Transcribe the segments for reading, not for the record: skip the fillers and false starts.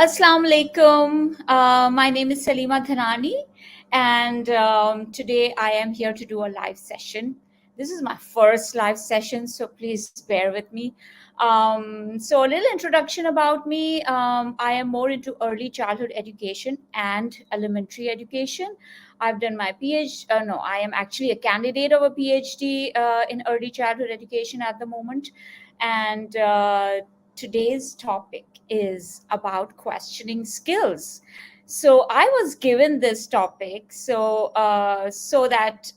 Assalamu alaikum. My name is Salima Dhanani, and today I am here to do a live session. This is my first live session, so please bear with me. So, a little introduction about me. I am more into early childhood education and elementary education. I've done my PhD. No, I am actually a candidate of a PhD in early childhood education at the moment, and today's topic is about questioning skills. So I was given this topic so that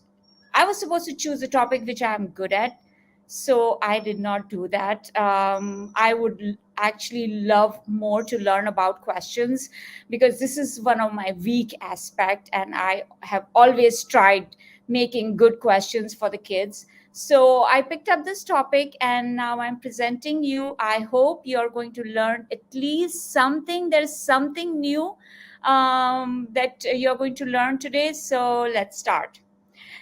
I was supposed to choose a topic which I'm good at. So I did not do that. I would actually love more to learn about questions because this is one of my weak aspect, and I have always tried making good questions for the kids. So I picked up this topic and now I'm presenting you. I hope you're going to learn at least something. There's something new that you're going to learn today. So let's start.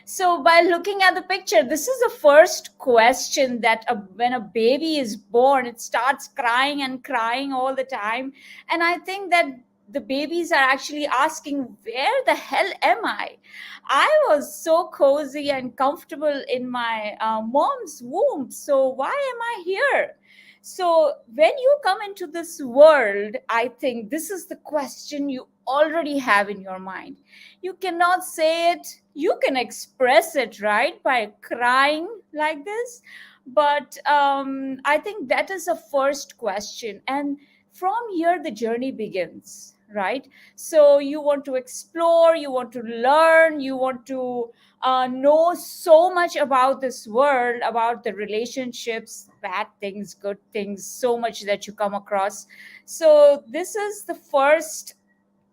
So, by looking at the picture, this is the first question that when a baby is born, it starts crying and crying all the time. And I think that the babies are actually asking, where the hell am I? I was so cozy and comfortable in my mom's womb. So, why am I here? So, when you come into this world, I think this is the question you already have in your mind. You cannot say it, you can express it, right, by crying like this. But I think that is the first question. And from here, the journey begins, right? So you want to explore, you want to learn, you want to know so much about this world, about the relationships, bad things, good things, so much that you come across. So this is the first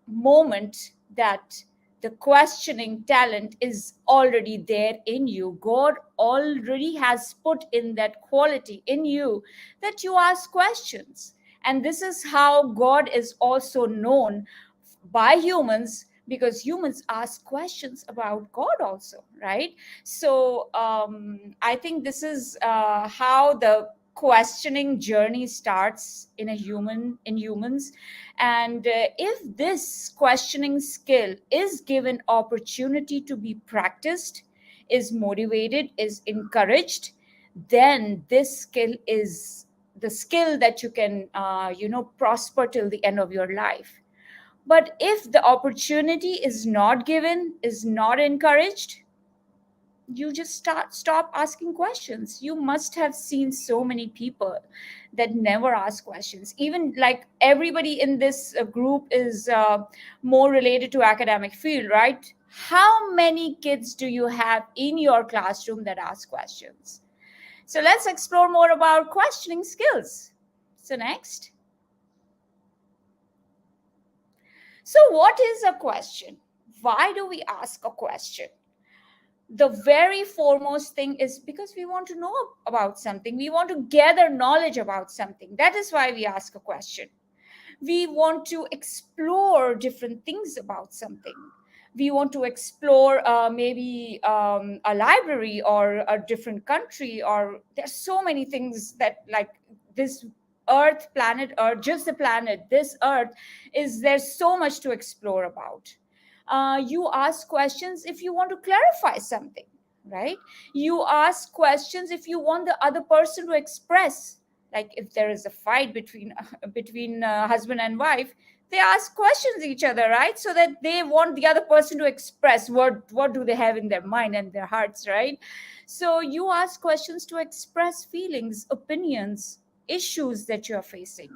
moment that the questioning talent is already there in you. God already has put in that quality in you that you ask questions. And this is how God is also known by humans, because humans ask questions about God also, right? So I think this is how the questioning journey starts in humans. And if this questioning skill is given opportunity to be practiced, is motivated, is encouraged, then this skill is the skill that you can prosper till the end of your life. But if the opportunity is not given, is not encouraged, you just stop asking questions. You must have seen so many people that never ask questions. Even like everybody in this group is more related to academic field, right? How many kids do you have in your classroom that ask questions? So let's explore more about questioning skills. So next. So what is a question? Why do we ask a question? The very foremost thing is because we want to know about something. We want to gather knowledge about something. That is why we ask a question. We want to explore different things about something. We want to explore maybe a library or a different country, or there's so many things that, like, this earth, planet earth, just the planet, this earth, is there's so much to explore about. You ask questions if you want to clarify something, right? You ask questions if you want the other person to express. Like if there is a fight between husband and wife, they ask questions each other, right? So that they want the other person to express what do they have in their mind and their hearts, right? So you ask questions to express feelings, opinions, issues that you're facing.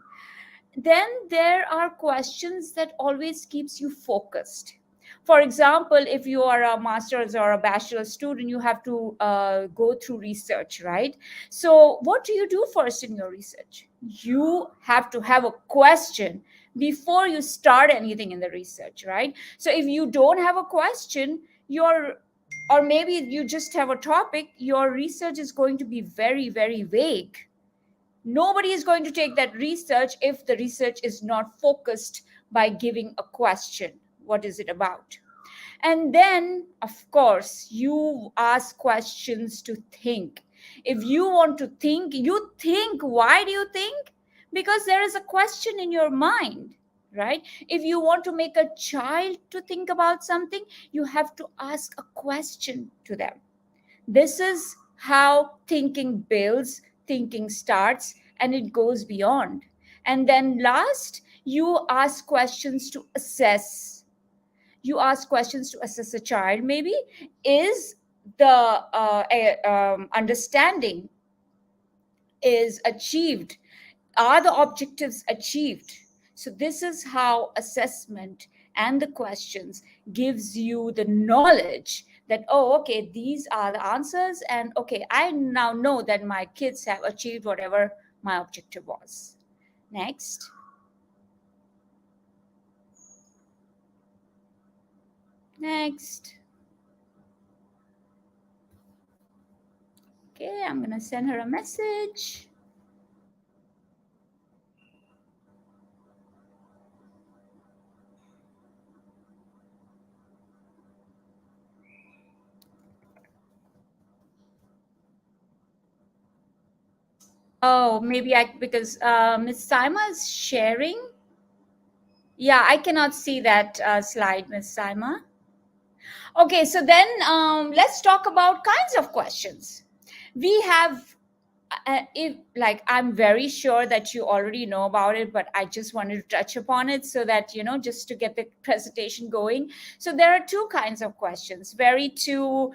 Then there are questions that always keeps you focused. For example, if you are a master's or a bachelor student, you have to go through research, right? So what do you do first in your research? You have to have a question before you start anything in the research, right? So if you don't have a question, or maybe you just have a topic, your research is going to be very, very vague. Nobody is going to take that research if the research is not focused by giving a question. What is it about? And then, of course, you ask questions to think. If you want to think, you think. Why do you think? Because there is a question in your mind, right? If you want to make a child to think about something, you have to ask a question to them. This is how thinking builds, thinking starts, and it goes beyond. And then last, you ask questions to assess. You ask questions to assess a child. Maybe is the understanding is achieved, are the objectives achieved? So this is how assessment and the questions gives you the knowledge that, oh, okay, these are the answers, and okay, I now know that my kids have achieved whatever my objective was. Next. Next. Okay, I'm gonna send her a message. Oh, maybe I, because Miss Saima is sharing. Yeah, I cannot see that slide, Miss Saima. Okay, so then let's talk about kinds of questions. We have, if like, I'm very sure that you already know about it, but I just wanted to touch upon it so that, just to get the presentation going. So there are two kinds of questions, very two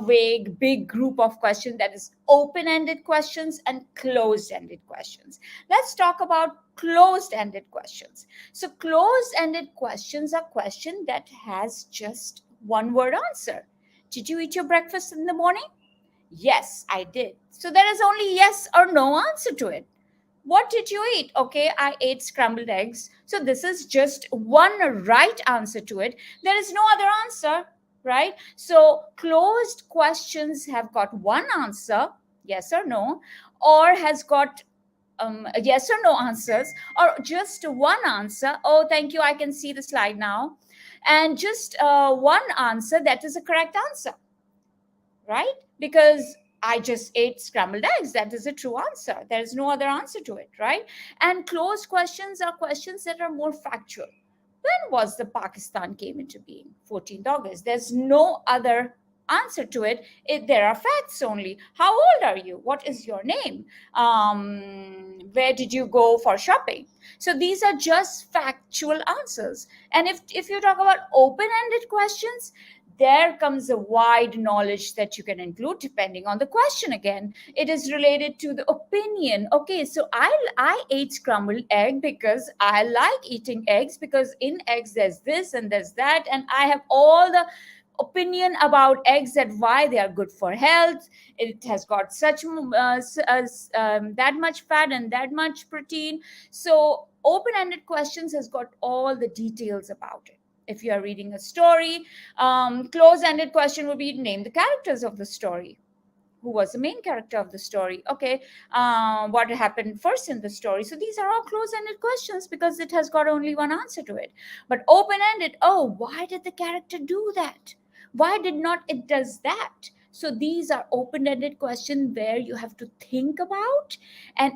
vague, big group of questions, that is open-ended questions and closed-ended questions. Let's talk about closed-ended questions. So closed-ended questions are questions that has just one word answer. Did you eat your breakfast in the morning? Yes, I did. So there is only yes or no answer to it. What did you eat? Okay, I ate scrambled eggs. So this is just one right answer to it. There is no other answer, right? So closed questions have got one answer, yes or no, or has got yes or no answers, or just one answer. Oh, thank you. I can see the slide now. And just one answer that is a correct answer, right? Because I just ate scrambled eggs. That is a true answer. There is no other answer to it, right? And closed questions are questions that are more factual. When was the Pakistan came into being? 14th August. There's no other answer to it. There are facts only. How old are you? What is your name? Where did you go for shopping? So these are just factual answers. And if you talk about open-ended questions, there comes a wide knowledge that you can include depending on the question. Again, it is related to the opinion. Okay, so I ate scrambled egg because I like eating eggs, because in eggs there's this and there's that, and I have all the opinion about eggs, that why they are good for health. It has got such that much fat and that much protein. So open-ended questions has got all the details about it. If you are reading a story, close-ended question would be name the characters of the story. Who was the main character of the story? Okay, what happened first in the story? So these are all close-ended questions because it has got only one answer to it. But open-ended, oh, why did the character do that? Why did not it does that? So these are open-ended questions where you have to think about, and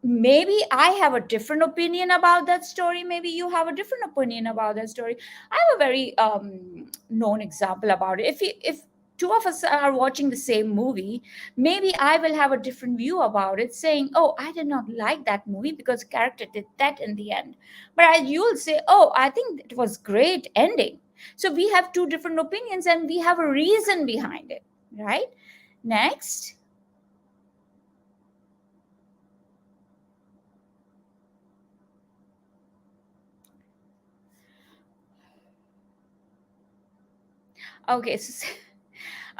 maybe I have a different opinion about that story, maybe you have a different opinion about that story. I have a very known example about it. If two of us are watching the same movie, maybe I will have a different view about it, saying, oh, I did not like that movie because character did that in the end. But you'll say, oh, I think it was great ending. So we have two different opinions and we have a reason behind it, right? Next. Okay, so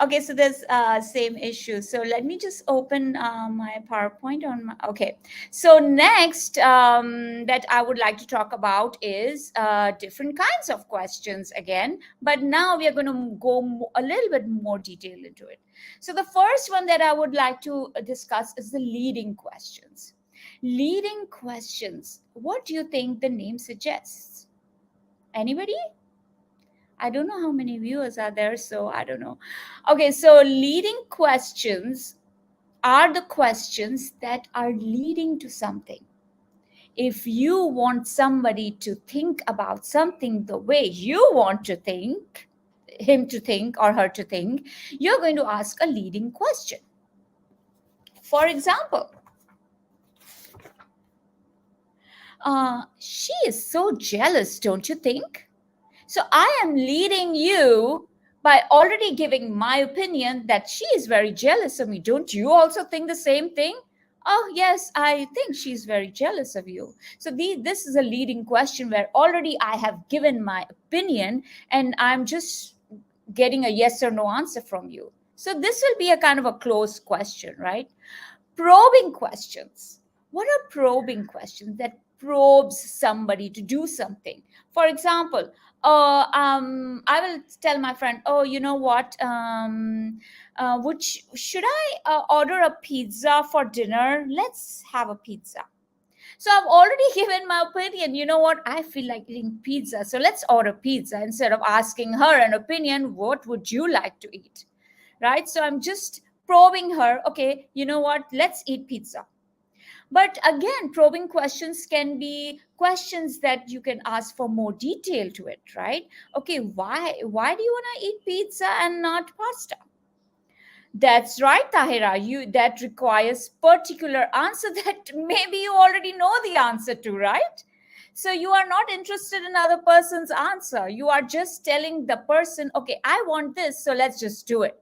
okay, so there's same issue. So let me just open my PowerPoint on my, okay. So next that I would like to talk about is different kinds of questions again, but now we are going to go a little bit more detail into it. So the first one that I would like to discuss is the leading questions. Leading questions, what do you think the name suggests? Anybody? I don't know how many viewers are there, so I don't know. Okay, so leading questions are the questions that are leading to something. if you want somebody to think about something the way you want to think, him to think or her to think, you're going to ask a leading question. For example, she is so jealous, don't you think? So I am leading you by already giving my opinion that she is very jealous of me. Don't you also think the same thing? Oh, yes, I think she's very jealous of you. So this is a leading question where already I have given my opinion and I'm just getting a yes or no answer from you. So this will be a kind of a closed question, right? Probing questions. What are probing questions? That probes somebody to do something. For example, I will tell my friend, oh, you know what? Should I order a pizza for dinner? Let's have a pizza. So I've already given my opinion. You know what? I feel like eating pizza. So let's order pizza instead of asking her an opinion. What would you like to eat? Right? So I'm just probing her. Okay, you know what? Let's eat pizza. But again, probing questions can be questions that you can ask for more detail to it, right? Okay, why do you want to eat pizza and not pasta? That's right, Tahira. You that requires particular answer that maybe you already know the answer to, right? So you are not interested in other person's answer. You are just telling the person, okay, I want this, so let's just do it.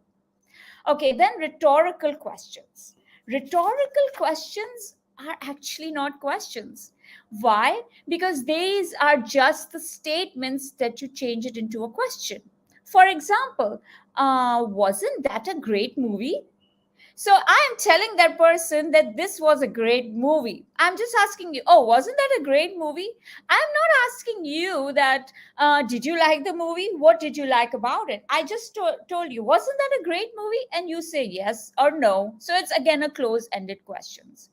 Okay, then rhetorical questions. Rhetorical questions are actually not questions. Why? Because these are just the statements that you change it into a question. For example, wasn't that a great movie? So I am telling that person that this was a great movie. I'm just asking you, oh, wasn't that a great movie? I'm not asking you that, did you like the movie? What did you like about it? I just told you, wasn't that a great movie? And you say yes or no. So it's again a close ended questions.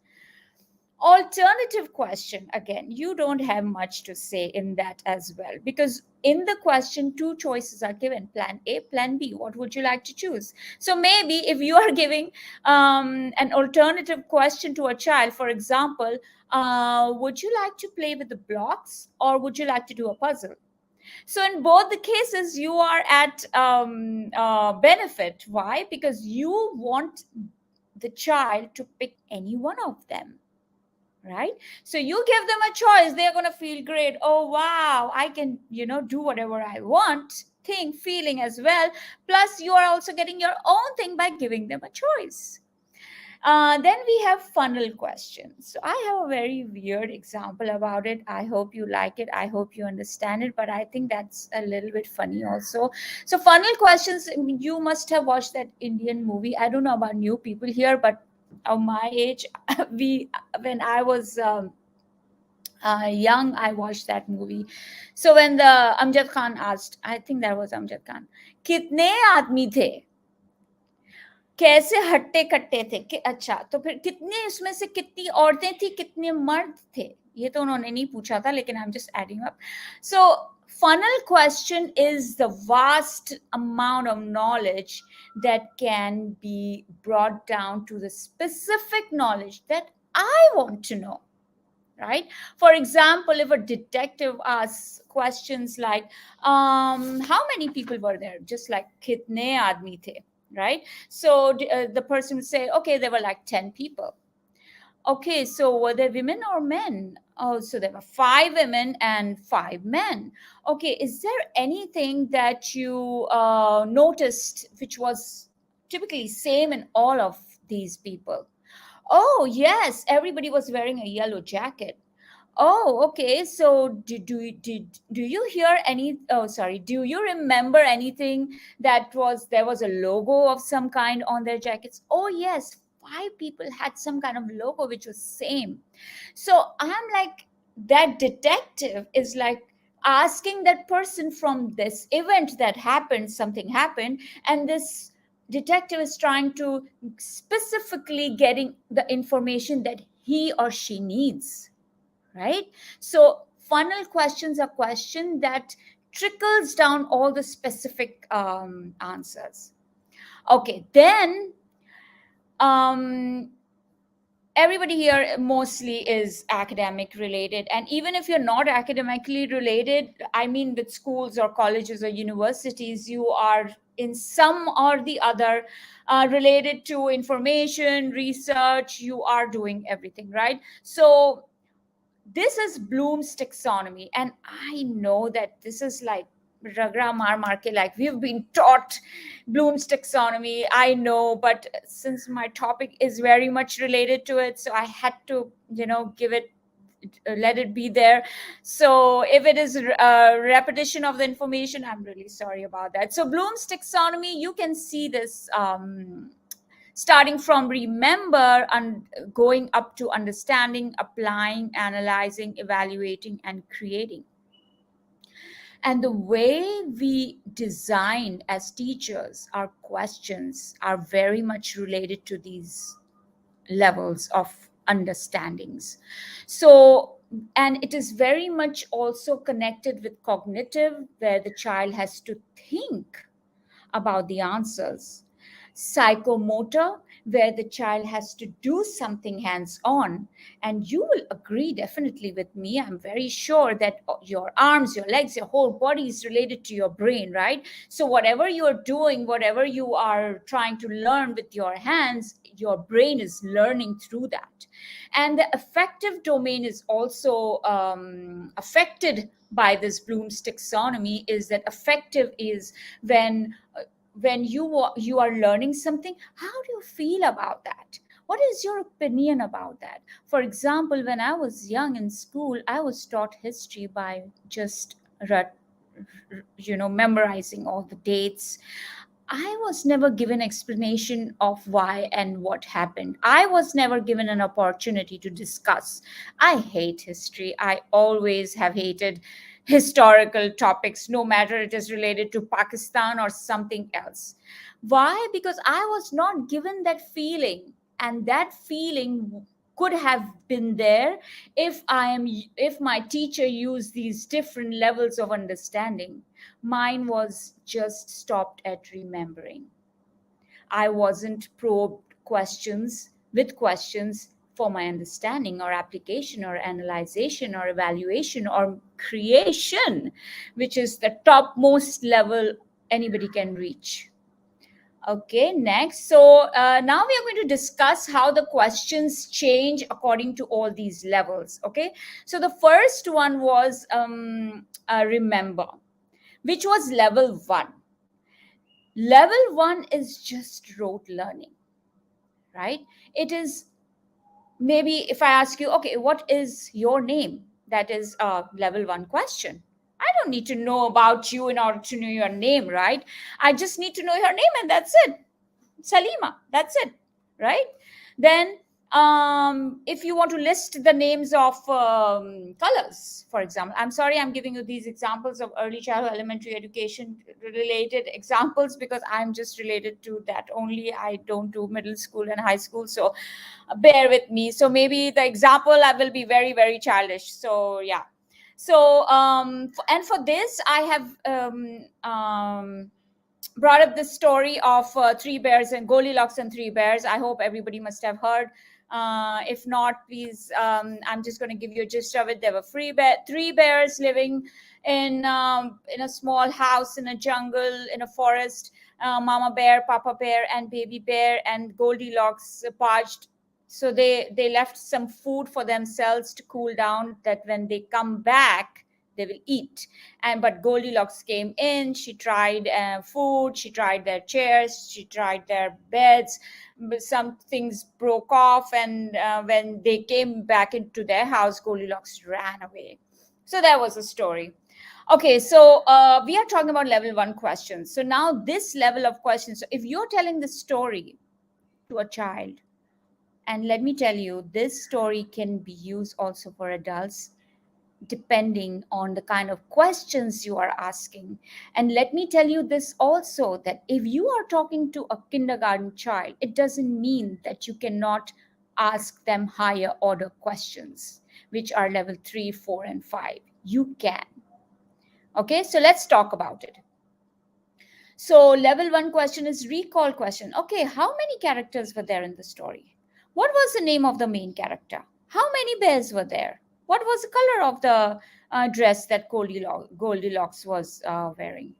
Alternative question, again, you don't have much to say in that as well, because in the question two choices are given, plan A, plan B. What would you like to choose? So maybe if you are giving an alternative question to a child, for example, would you like to play with the blocks or would you like to do a puzzle? So in both the cases you are at benefit. Why? Because you want the child to pick any one of them, right? So you give them a choice, they're going to feel great. Oh wow, I can, do whatever I want, think, feeling as well. Plus you are also getting your own thing by giving them a choice. Then we have funnel questions. So I have a very weird example about it. I hope you like it. I hope you understand it. But I think that's a little bit funny also. So funnel questions, you must have watched that Indian movie. I don't know about new people here, but of my age, we when I was young, I watched that movie. So when the Amjad Khan asked, I think that was Amjad Khan, कितने आदमी थे, कैसे हट्टे कट्टे थे कि अच्छा तो फिर कितने इसमें से कितनी औरतें थी, कितने मर्द थे, ये तो उन्होंने नहीं पूछा था, लेकिन I am just adding up. So funnel question is the vast amount of knowledge that can be brought down to the specific knowledge that I want to know, right? For example, if a detective asks questions like, how many people were there, just like kitne aadmi the, right? So the person would say, okay, there were like 10 people. Okay, so were there women or men? Oh, so there were 5 women and 5 men. Okay, is there anything that you noticed which was typically same in all of these people? Oh, yes, everybody was wearing a yellow jacket. Oh, okay. So do you hear any, oh sorry, do you remember anything that was, there was a logo of some kind on their jackets? Oh yes, 5 people had some kind of logo which was same. So I'm like, that detective is like asking that person from this event that happened, something happened, and this detective is trying to specifically getting the information that he or she needs, right? So funnel questions are questions that trickles down all the specific answers. Okay, then um, everybody here mostly is academic related, and even if you're not academically related, I mean with schools or colleges or universities, you are in some or the other related to information research. You are doing everything, right? So this is Bloom's taxonomy, and I know that this is like ragra mar marke, like we've been taught Bloom's taxonomy, I know, but since my topic is very much related to it, so I had to, give it, let it be there. So if it is a repetition of the information, I'm really sorry about that. So Bloom's taxonomy, you can see this starting from remember and going up to understanding, applying, analyzing, evaluating, and creating. And the way we design as teachers, our questions are very much related to these levels of understandings. So, and it is very much also connected with cognitive, where the child has to think about the answers. Psychomotor, where the child has to do something hands on. And you will agree definitely with me. I'm very sure that your arms, your legs, your whole body is related to your brain, right? So, whatever you're doing, whatever you are trying to learn with your hands, your brain is learning through that. And the affective domain is also affected by this Bloom's taxonomy. Is that affective is when you are learning something, how do you feel about that? What is your opinion about that? For example, when I was young in school, I was taught history by just memorizing all the dates. I was never given explanation of why and what happened. I was never given an opportunity to discuss. I hate history. I always have hated historical topics, no matter it is related to Pakistan or something else. Why? Because I was not given that feeling, and that feeling could have been there if my teacher used these different levels of understanding. Mine was just stopped at remembering. I wasn't probed questions for my understanding or application or analyzation or evaluation or creation, which is the topmost level anybody can reach. Okay, next. So now we are going to discuss how the questions change according to all these levels. Okay, so the first one was remember, which was level one. Level one is just rote learning, right? It is, maybe if I ask you, okay, what is your name? That is a level one question. I don't need to know about you in order to know your name, right? I just need to know your name, and that's it. Salima, that's it, right? Then if you want to list the names of colors, for example, I'm sorry, I'm giving you these examples of early childhood elementary education related examples because I'm just related to that only. I don't do middle school and high school, so bear with me. So maybe the example I will be very, very childish. So yeah. So and for this I have brought up the story of three bears and Goldilocks and three bears. I hope everybody must have heard. If not, please, I'm just going to give you a gist of it. There were three bears living in a small house in a jungle, in a forest. Mama bear, Papa bear, and baby bear, and Goldilocks parched. So they left some food for themselves to cool down, that when they come back, they will eat. And but Goldilocks came in. She tried food, she tried their chairs, she tried their beds, but some things broke off, and when they came back into their house, Goldilocks ran away. So that was the story. Okay, so we are talking about level one questions. So now this level of questions, so if you're telling the story to a child, and let me tell you, this story can be used also for adults, depending on the kind of questions you are asking. And let me tell you this also, that if you are talking to a kindergarten child, it doesn't mean that you cannot ask them higher order questions, which are level 3, 4, and 5. You can. Okay, so let's talk about it. So level 1 question is recall question. Okay, how many characters were there in the story? What was the name of the main character? How many bears were there? What was the color of the dress that Goldilocks was wearing?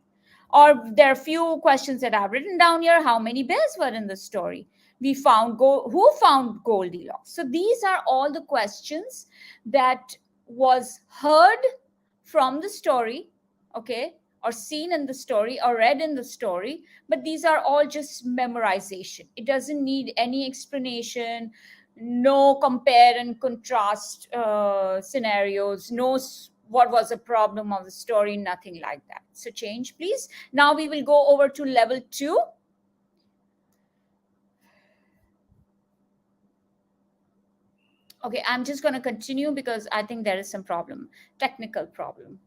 Or there are few questions that I've written down here. How many bears were in the story? We found who found Goldilocks? So these are all the questions that was heard from the story, okay, or seen in the story or read in the story, but these are all just memorization. It doesn't need any explanation, no compare and contrast scenarios, no what was the problem of the story, nothing like that. So change, please. Now we will go over to level 2. Okay, I'm just going to continue because I think there is some problem, technical problem.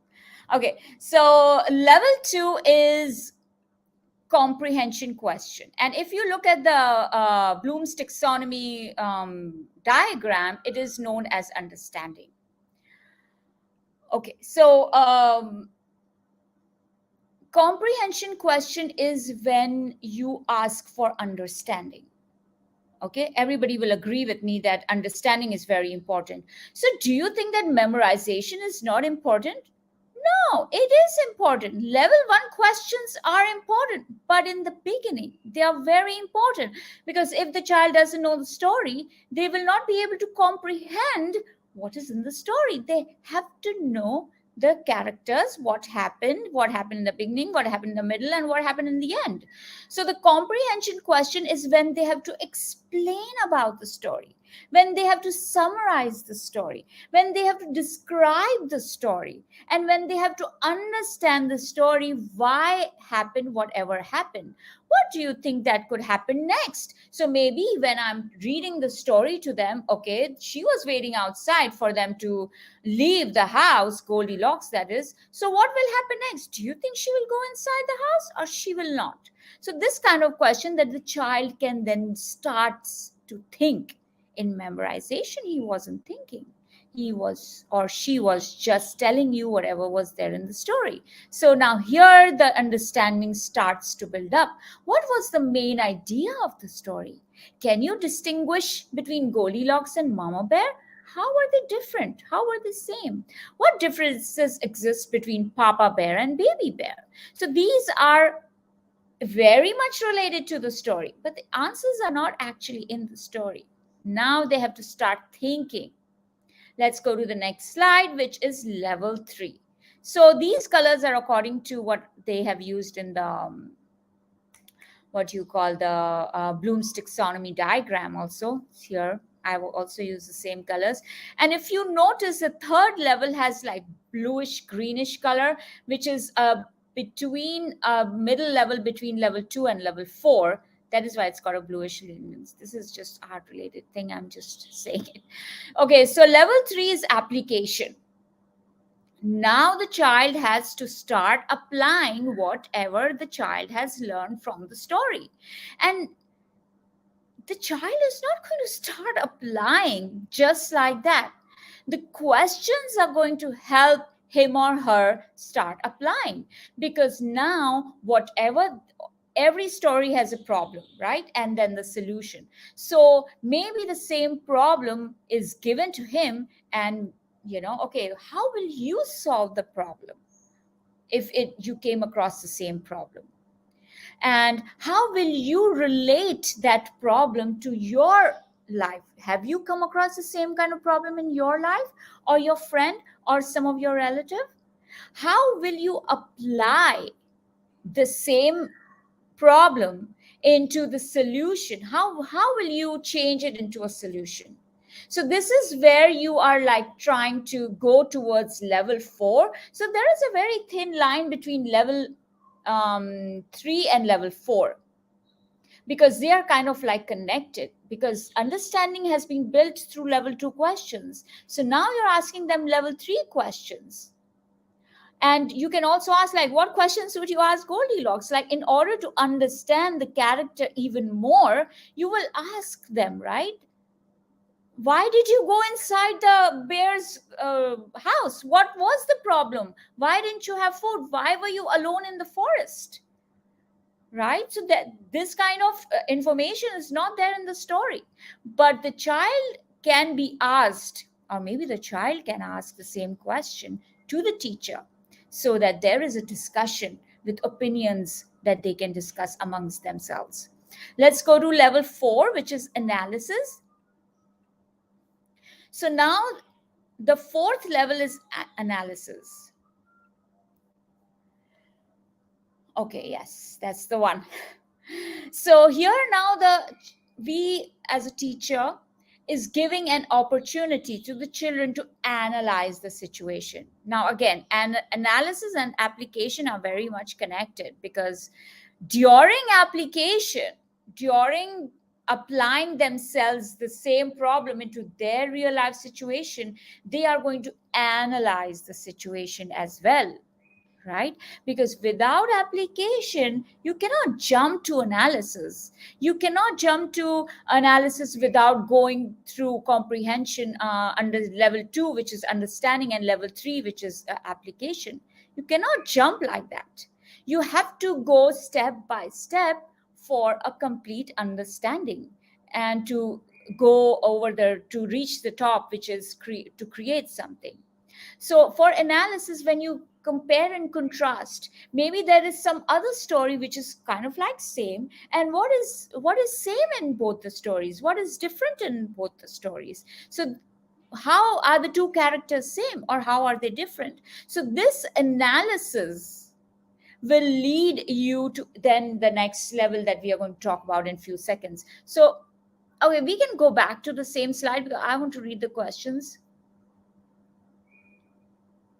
Okay, so level 2 is comprehension question. And if you look at the Bloom's taxonomy diagram, it is known as understanding. Okay, so comprehension question is when you ask for understanding. Okay, everybody will agree with me that understanding is very important. So do you think that memorization is not important? No, it is important. Level 1 questions are important, but in the beginning, they are very important, because if the child doesn't know the story, they will not be able to comprehend what is in the story. They have to know the characters, what happened in the beginning, what happened in the middle, and what happened in the end. So the comprehension question is when they have to explain about the story, when they have to summarize the story, when they have to describe the story, and when they have to understand the story, why happened whatever happened. What do you think that could happen next? So maybe when I'm reading the story to them, okay, she was waiting outside for them to leave the house, Goldilocks that is. So what will happen next? Do you think she will go inside the house or she will not? So this kind of question that the child can then start to think. In memorization, he wasn't thinking. He was, or she was, just telling you whatever was there in the story. So now here the understanding starts to build up. What was the main idea of the story? Can you distinguish between Goldilocks and Mama Bear? How are they different? How are they same? What differences exist between Papa Bear and Baby Bear? So these are very much related to the story, but the answers are not actually in the story. Now they have to start thinking. Let's go to the next slide, which is level 3. So these colors are according to what they have used in the what you call the Bloom's taxonomy diagram. Also here I will also use the same colors. And if you notice, the third level has like bluish greenish color, which is between middle level between level 2 and level 4. That is why it's got a bluish luminance. This is just art related thing, I'm just saying it. Okay, so level 3 is application. Now the child has to start applying whatever the child has learned from the story. And the child is not going to start applying just like that. The questions are going to help him or her start applying, because now whatever, every story has a problem, right? And then the solution. So maybe the same problem is given to him, and okay, how will you solve the problem if you came across the same problem? And how will you relate that problem to your life? Have you come across the same kind of problem in your life, or your friend, or some of your relative? How will you apply the same problem into the solution? How will you change it into a solution? So this is where you are like trying to go towards level 4. So there is a very thin line between level 3 and level 4, because they are kind of like connected, because understanding has been built through level 2 questions. So now you're asking them level 3 questions. And you can also ask, like, what questions would you ask Goldilocks? Like, in order to understand the character even more, you will ask them, right? Why did you go inside the bear's house? What was the problem? Why didn't you have food? Why were you alone in the forest? right? So that this kind of information is not there in the story, but the child can be asked, or maybe the child can ask the same question to the teacher, so that there is a discussion with opinions that they can discuss amongst themselves. Let's go to level 4, which is analysis. So now the fourth level is analysis. Okay, yes, that's the one. So here now we as a teacher is giving an opportunity to the children to analyze the situation. Now again, analysis and application are very much connected, because during application, during applying themselves the same problem into their real life situation, they are going to analyze the situation as well, right? Because without application, you cannot jump to analysis. You cannot jump to analysis without going through comprehension under level 2, which is understanding, and level 3, which is application. You cannot jump like that. You have to go step by step for a complete understanding, and to go over to reach the top, which is to create something. So for analysis, when you compare and contrast, maybe there is some other story which is kind of like same, and what is same in both the stories, what is different in both the stories. So how are the two characters same, or how are they different? So this analysis will lead you to then the next level that we are going to talk about in few seconds. So okay, we can go back to the same slide, because I want to read the questions.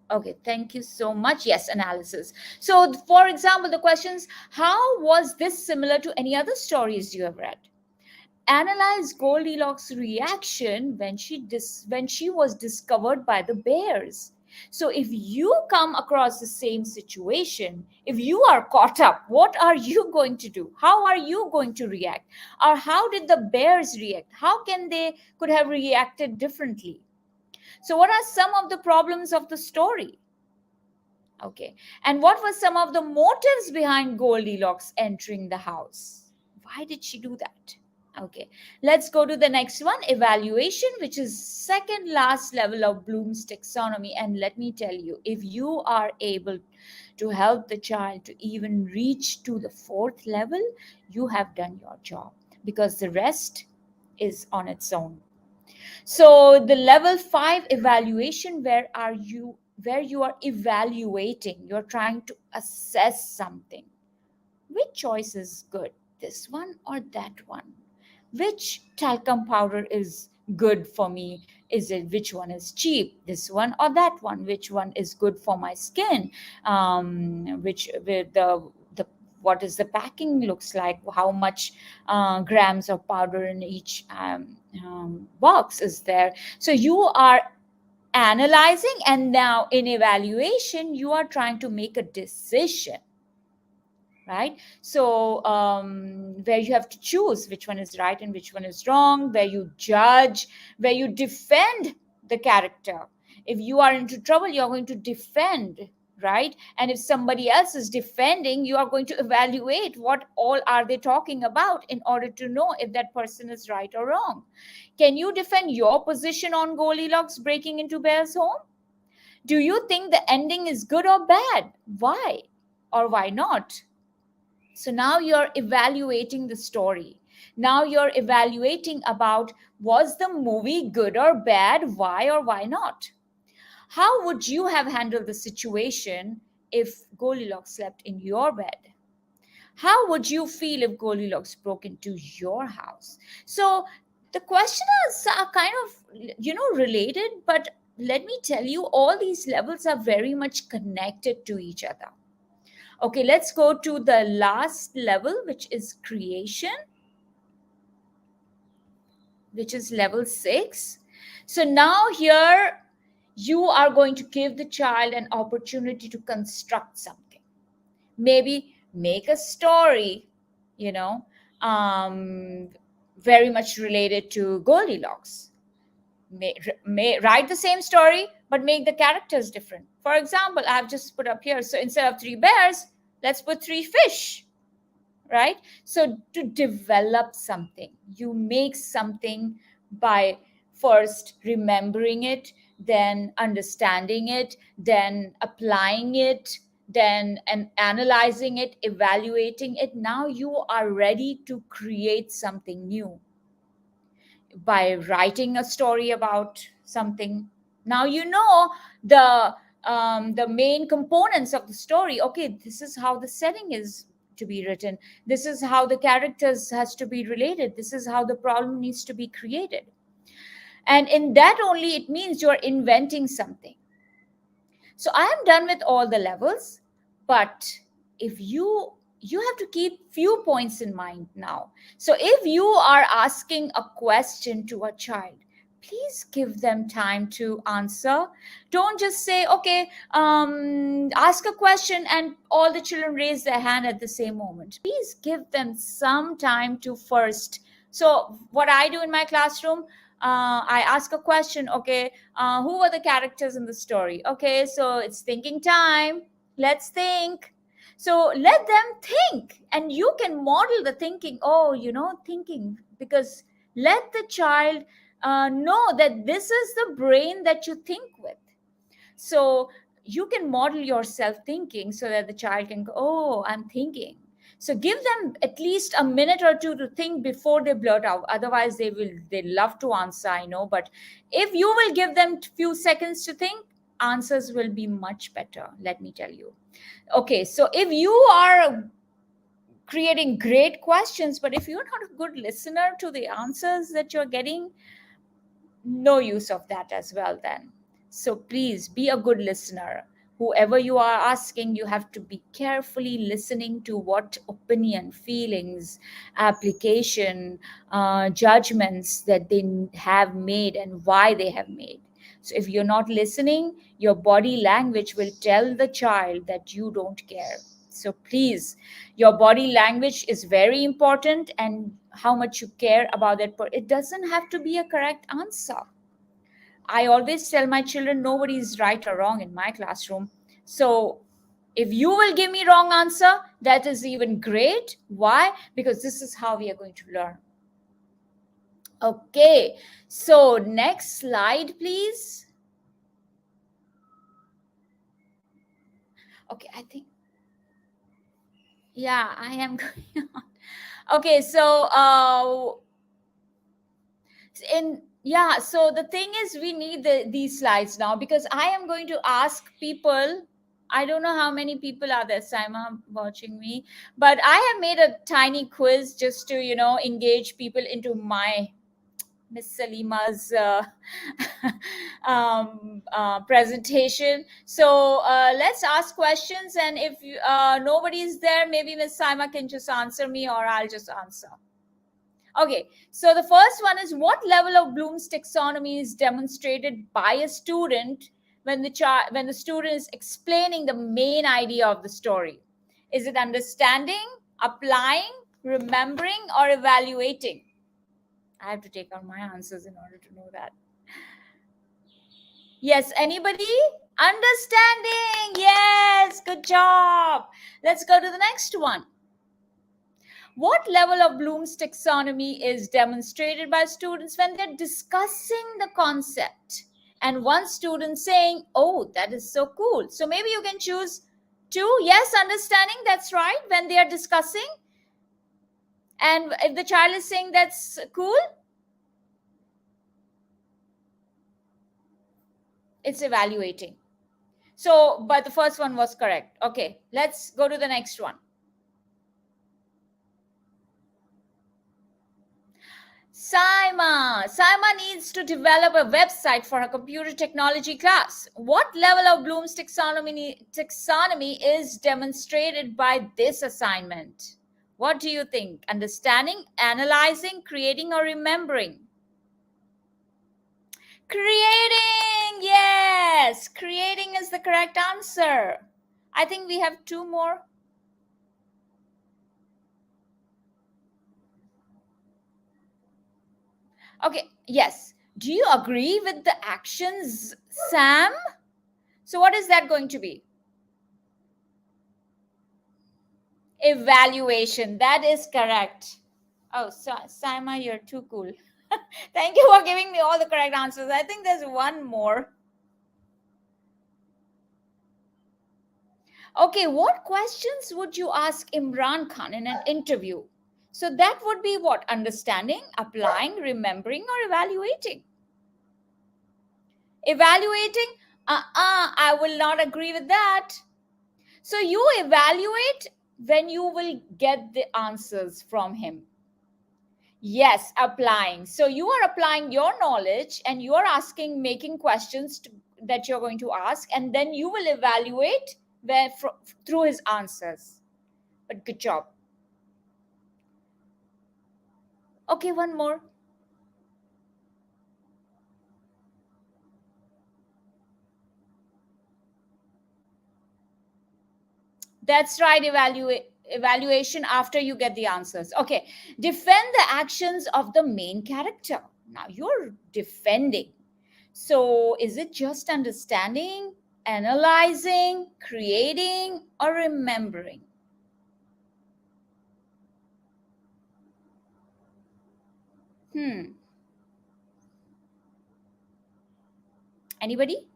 Okay, thank you so much. Yes, analysis. So, for example, the questions: how was this similar to any other stories you have read? Analyze Goldilocks' reaction when she was discovered by the bears. So, if you come across the same situation, if you are caught up, what are you going to do? How are you going to react? Or how did the bears react? How can they could have reacted differently? So, what are some of the problems of the story? Okay. And what were some of the motives behind Goldilocks entering the house? Why did she do that? Okay. Let's go to the next one, evaluation, which is second last level of Bloom's taxonomy. And let me tell you, if you are able to help the child to even reach to the fourth level, you have done your job, because the rest is on its own. So the level 5 evaluation, where you are evaluating, you're trying to assess something. Which choice is good, this one or that one? Which talcum powder is good for me? Is it which one is cheap, this one or that one? Which one is good for my skin? Which with the what is the packing looks like? How much grams of powder in each box is there? So you are analyzing, and now in evaluation you are trying to make a decision, right? So where you have to choose which one is right and which one is wrong, where you judge, where you defend the character. If you are into trouble, you are going to defend, right? And if somebody else is defending, you are going to evaluate what all are they talking about in order to know if that person is right or wrong. Can you defend your position on Goldilocks breaking into Bear's home? Do you think the ending is good or bad? Why or why not? So now you're evaluating the story. Now you're evaluating about, was the movie good or bad? Why or why not? How would you have handled the situation if Goldilocks slept in your bed? How would you feel if Goldilocks broke into your house? So the questions are kind of, related, but let me tell you, all these levels are very much connected to each other. Okay, let's go to the last level, which is creation, which is level 6. So now here you are going to give the child an opportunity to construct something. Maybe make a story, very much related to Goldilocks. May write the same story, but make the characters different. For example, I've just put up here, so instead of 3 bears, let's put 3 fish, right? So to develop something, you make something by first remembering it, then understanding it, then applying it, then and analyzing it, evaluating it. Now you are ready to create something new by writing a story about something. Now you know the main components of the story. Okay, this is how the setting is to be written. This is how the characters has to be related. This is how the problem needs to be created. And in that only, it means you're inventing something. So I am done with all the levels, but if you have to keep few points in mind now. So if you are asking a question to a child, please give them time to answer. Don't just say, okay, ask a question and all the children raise their hand at the same moment. Please give them some time to first. So what I do in my classroom, I ask a question. Okay, who were the characters in the story? Okay, so it's thinking time. Let's think. So let them think, and you can model the thinking. Oh, thinking, because let the child know that this is the brain that you think with. So you can model yourself thinking so that the child can go, oh, I'm thinking. So give them at least a minute or two to think before they blurt out. Otherwise, they love to answer, I know. But if you will give them few seconds to think, answers will be much better, let me tell you. Okay, so if you are creating great questions, but if you're not a good listener to the answers that you're getting, no use of that as well then. So please be a good listener. Whoever you are asking, you have to be carefully listening to what opinion, feelings, application, judgments that they have made and why they have made. So if you're not listening, your body language will tell the child that you don't care. So please, your body language is very important, and how much you care about it. It doesn't have to be a correct answer. I always tell my children nobody is right or wrong in my classroom. So if you will give me wrong answer, that is even great. Why? Because this is how we are going to learn. Okay, so next slide, please. Okay, I think, yeah, I am going on. Okay, so so the thing is, we need these slides now, because I am going to ask people. I don't know how many people are there, Saima, watching me, but I have made a tiny quiz just to engage people into my Miss Salima's presentation. So let's ask questions, and if nobody is there, maybe Miss Saima can just answer me, or I'll just answer. Okay, so the first one is, what level of Bloom's taxonomy is demonstrated by a student when the student is explaining the main idea of the story? Is it understanding, applying, remembering, or evaluating? I have to take out my answers in order to know that. Yes, anybody? Understanding. Yes, good job. Let's go to the next one. What level of Bloom's taxonomy is demonstrated by students when they're discussing the concept? And one student saying, oh, that is so cool. So maybe you can choose two. Yes, understanding, that's right, when they are discussing. And if the child is saying that's cool, it's evaluating. So, but the first one was correct. Okay, let's go to the next one. Saima needs to develop a website for her computer technology class. What level of Bloom's taxonomy is demonstrated by this assignment? What do you think? Understanding, analyzing, creating, or remembering? Creating! Yes! Creating is the correct answer. I think we have two more. Okay, yes. Do you agree with the actions, Sam? So what is that going to be? Evaluation. That is correct. Oh, so, Saima, you're too cool. Thank you for giving me all the correct answers. I think there's one more. Okay, what questions would you ask Imran Khan in an interview? So that would be what? Understanding, applying, remembering, or evaluating? Evaluating? I will not agree with that. So you evaluate when you will get the answers from him. Yes, applying. So you are applying your knowledge and you are asking, making questions that you're going to ask, and then you will evaluate through his answers. But good job. Okay, one more. That's right, evaluation after you get the answers. Okay, defend the actions of the main character. Now you're defending. So is it just understanding, analyzing, creating, or remembering? Hmm. Anybody?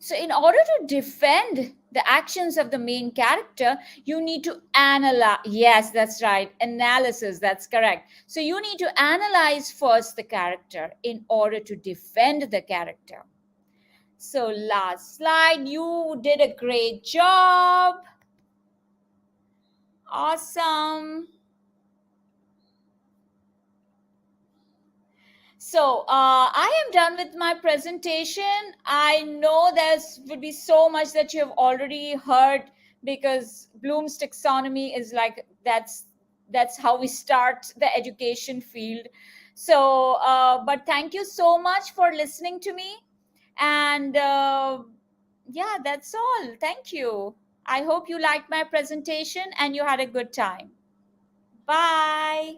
So, in order to defend the actions of the main character, you need to analyze. Yes, that's right. Analysis, that's correct. So, you need to analyze first the character in order to defend the character. So, last slide. You did a great job. Awesome. So I am done with my presentation. I know there would be so much that you have already heard because Bloom's taxonomy is like that's how we start the education field. So, but thank you so much for listening to me, and yeah, that's all. Thank you. I hope you liked my presentation and you had a good time. Bye.